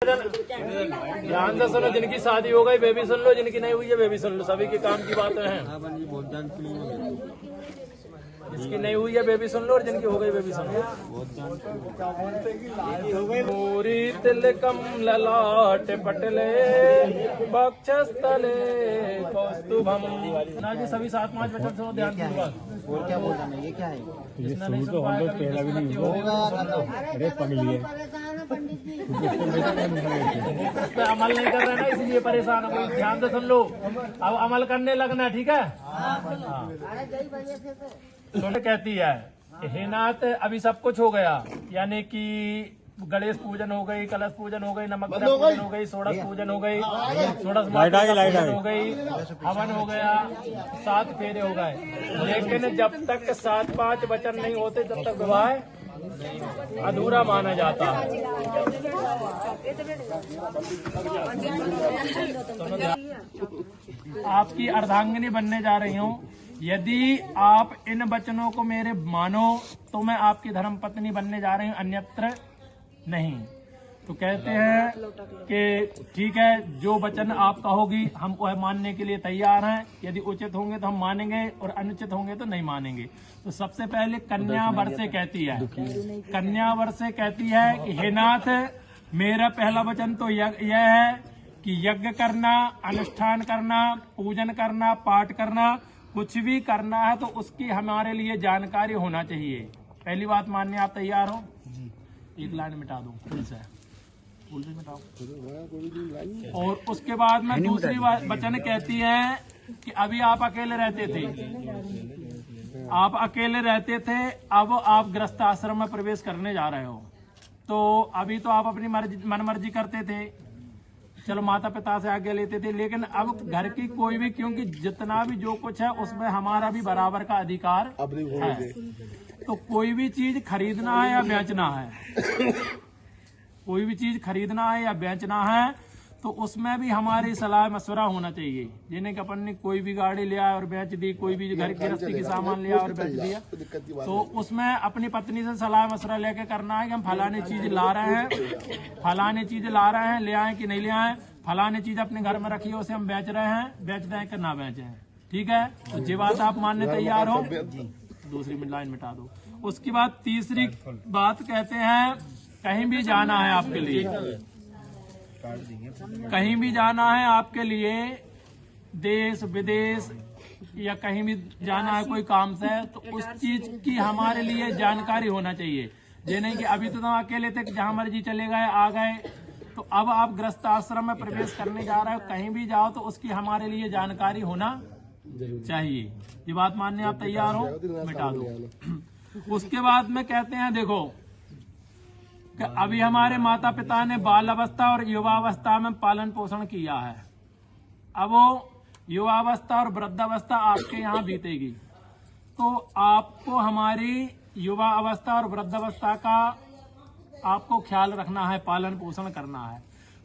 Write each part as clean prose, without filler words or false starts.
ध्यान से सुनो, जिनकी शादी हो गई वे भी सुन लो, जिनकी नहीं हुई है वे भी सुन लो, सभी के काम की बातें हैं। जिसकी नहीं हुई है वे भी सुन लो और जिनकी हो गई वे भी सुन लो। पूरी तिलकम ललाट पटले वक्षस्थले कौस्तुभम। ना जी सभी 7-5 वचन सुनो ध्यान पूर्वक। और क्या बोलना है, ये क्या है? ये सुन तो हम लोग पहला भी नहीं होगा। अरे पगली है, अमल नहीं कर रहे ना इसलिए परेशान हो। ध्यान से सुन लो, अब अमल करने लगना, ठीक है। सुन कहती है हे नाथ, अभी सब कुछ हो गया, यानी कि गणेश पूजन हो गई, कलश पूजन हो गई, नमक पूजन हो गई, षोडश पूजन हो गई, षोडश पूजन हो गई, हवन हो गया, 7 फेरे हो गए। लेकिन जब तक 7-5 वचन नहीं होते तब तक विवाह अधूरा माना जाता है। आपकी अर्धांगिनी बनने जा रही हूँ, यदि आप इन वचनों को मेरे मानो तो मैं आपकी धर्मपत्नी बनने जा रही हूँ, अन्यत्र नहीं। तो कहते हैं कि ठीक है, जो वचन आप कहोगी हम वह मानने के लिए तैयार हैं। यदि उचित होंगे तो हम मानेंगे और अनुचित होंगे तो नहीं मानेंगे। तो सबसे पहले कन्या वर से कहती है, कन्या वर से कहती है कि हे नाथ, मेरा पहला वचन तो यह है कि यज्ञ करना, अनुष्ठान करना, पूजन करना, पाठ करना, कुछ भी करना है तो उसकी हमारे लिए जानकारी होना चाहिए। पहली बात मानने आप तैयार हो? एक लाइन मिटा दो, फुल से मिटाओ। और उसके बाद में दूसरी वचन कहती है कि अभी आप अकेले रहते थे, अब आप गृहस्थ आश्रम में प्रवेश करने जा रहे हो। तो अभी तो आप अपनी मनमर्जी करते थे, चलो माता पिता से आज्ञा लेते थे, लेकिन अब घर की कोई भी, क्योंकि जितना भी जो कुछ है उसमें हमारा भी बराबर का अधिकार है। तो कोई भी चीज खरीदना है या बेचना है, कोई भी चीज खरीदना है या बेचना है तो उसमें भी हमारी सलाह मशवरा होना चाहिए। जिन्हें कि अपन ने कोई भी गाड़ी लिया और बेच दी, कोई भी घर गृहस्थी की सामान लिया और बेच दिया, तो उसमें अपनी पत्नी से सलाह मशवरा लेके करना है कि हम फलानी चीज ला रहे हैं, ले आए कि नहीं ले आए, फलानी चीज अपने घर में रखी है उसे हम बेच रहे हैं कि ना बेचे हैं, ठीक है। तो ये बात आप मानने तैयार हो? दूसरी लाइन मिटा दो। उसके बाद तीसरी बात कहते हैं, कहीं भी जाना है आपके लिए, कहीं भी जाना है आपके लिए, देश विदेश या कहीं भी जाना है कोई काम से, तो उस चीज की हमारे लिए जानकारी होना चाहिए। ये नहीं कि अभी तो तुम अकेले थे, जहां मर्जी चले गए आ गए, तो अब आप गृहस्थ आश्रम में प्रवेश करने जा रहे हो, कहीं भी जाओ तो उसकी हमारे लिए जानकारी होना चाहिए। ये बात मानने आप तैयार हो? मिटा दो। उसके बाद में कहते हैं देखो कि अभी हमारे माता पिता ने बाल अवस्था और युवावस्था में पालन पोषण किया है, अब वो युवावस्था और वृद्धावस्था आपके यहाँ बीतेगी, तो आपको हमारी युवा अवस्था और वृद्धावस्था का आपको ख्याल रखना है, पालन पोषण करना है।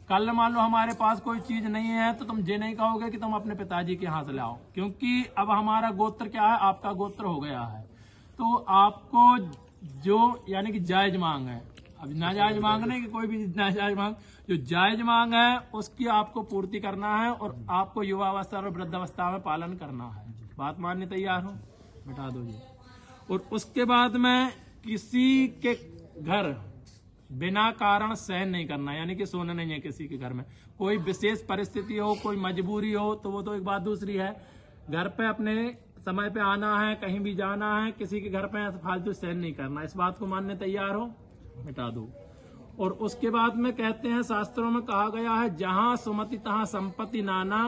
कल मान लो हमारे पास कोई चीज नहीं है तो तुम ये नहीं कहोगे कि तुम अपने पिताजी के यहाँ से लाओ, क्योंकि अब हमारा गोत्र क्या है, आपका गोत्र हो गया है। तो आपको जो यानी कि जायज मांग है, अब नाजायज मांग नहीं कि कोई भी नाजायज मांग, जो जायज मांग है उसकी आपको पूर्ति करना है और आपको युवावस्था और वृद्धावस्था में पालन करना है। बात मानने तैयार हो? मिटा दो जी। और उसके बाद में किसी के घर बिना कारण सहन नहीं करना, यानी कि सोना नहीं है किसी के घर में। कोई विशेष परिस्थिति हो, कोई मजबूरी हो तो वो तो एक बात दूसरी है, घर पे अपने समय पे आना है, कहीं भी जाना है, किसी के घर पे फालतू सहन नहीं करना। इस बात को मानने तैयार हो? मिटा दो। और उसके बाद में कहते हैं, शास्त्रों में कहा गया है, जहां सुमति तहां संपत्ति नाना,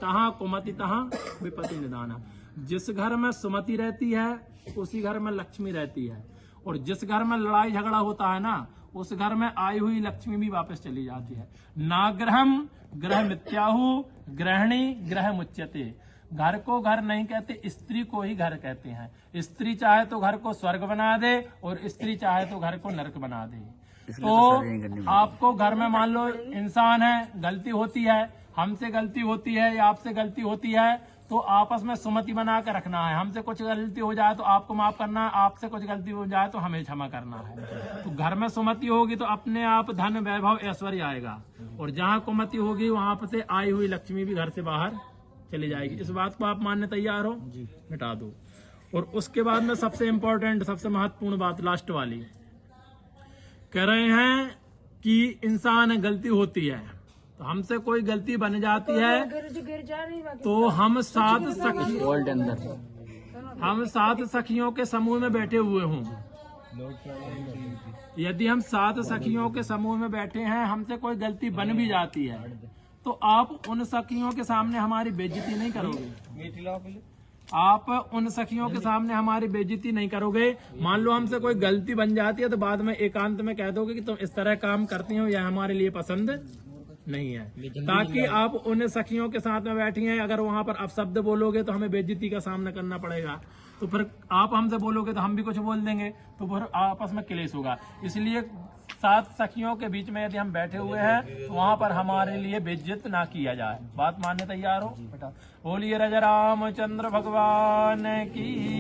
तहां कुमति तहां विपत्ति निदाना। जिस घर में सुमति रहती है उसी घर में लक्ष्मी रहती है, और जिस घर में लड़ाई झगड़ा होता है ना, उस घर में आई हुई लक्ष्मी भी वापस चली जाती है। नागृहम ग्रह मिथ्याहु गृहिणी ग्रह मुच्यते। घर को घर नहीं कहते, स्त्री को ही घर कहते हैं। स्त्री चाहे तो घर को स्वर्ग बना दे और स्त्री चाहे तो घर को नरक बना दे। तो आपको घर में मान लो इंसान है, गलती होती है, हमसे गलती होती है या आपसे गलती होती है, तो आपस में सुमति बना के रखना है। हमसे कुछ गलती हो जाए तो आपको माफ करना है, आपसे कुछ गलती हो जाए तो हमें क्षमा करना है। तो घर में सुमति होगी तो अपने आप धन वैभव ऐश्वर्य आएगा, और जहाँ कुमति होगी वहां पर से आई हुई लक्ष्मी भी घर से बाहर चली जाएगी। इस बात को आप मानने तैयार हो? मिटा दो। और उसके बाद में सबसे इम्पोर्टेंट, सबसे महत्वपूर्ण बात लास्ट वाली कह रहे हैं कि इंसान गलती होती है, तो हमसे कोई गलती बन जाती है तो हम सात सखियों के समूह में बैठे हुए हों, यदि हम 7 सखियों के समूह में बैठे हैं, हमसे कोई गलती बन भी जाती है तो आप उन सखियों के सामने हमारी बेइज्जती नहीं करोगे। आप उन सखियों के सामने हमारी बेइज्जती नहीं करोगे। मान लो हमसे कोई गलती बन जाती है तो बाद में एकांत में कह दोगे कि तुम इस तरह काम करती हो, यह हमारे लिए पसंद नहीं है, ताकि आप उन सखियों के साथ में बैठी हैं। अगर वहां पर अपशब्द बोलोगे तो हमें बेइज्जती का सामना करना पड़ेगा, तो फिर आप हमसे बोलोगे तो हम भी कुछ बोल देंगे, तो फिर आपस में क्लेश होगा। इसलिए 7 सखियों के बीच में यदि हम बैठे हुए हैं तो वहां पर हमारे लिए बेइज्जत ना किया जाए। बात मानने तैयार हो? बोलिए राजा रामचंद्र भगवान की।